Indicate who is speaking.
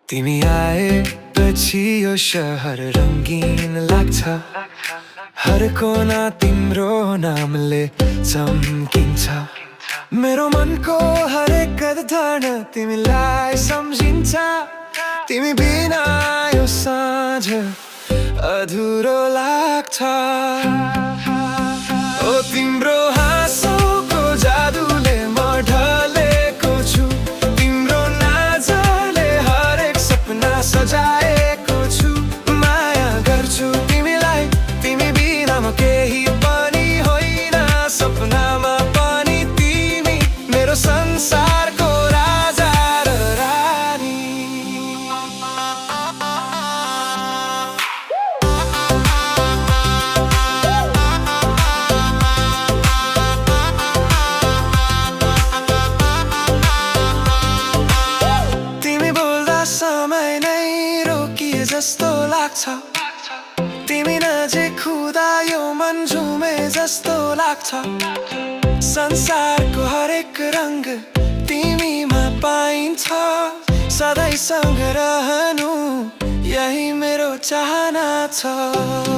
Speaker 1: तिमी आएपछि यो शहर रङ्गीन लाग्छ। हर कोना तिम्रो नामले चम्किन्छ। मेरो मनको हरेक धडधड तिमीलाई सम्झिन्छ। तिमी बिना यो साँझ अधुरो लाग्छ। ओ तिम्रो हाँसोको जादुले म ढलेको छु। तिम्रो नाचले हरेक सपना सजाएको छु। माया गर्छु तिमीलाई, तिमी बिना म केही पनि होइन। सपनामा पनि तिमी मेरो संसारको राजा र रानी। तिमी बोल्दा समय नै रोकिए जस्तो लाग्छ। तिमी नजिक हुँदा यो मन झुमे जस्तो लाग्छ। संसारको हरेक रङ्ग तिमीमा पाइन्छ। सधैँ सँग रहनु यही मेरो चाहना छ।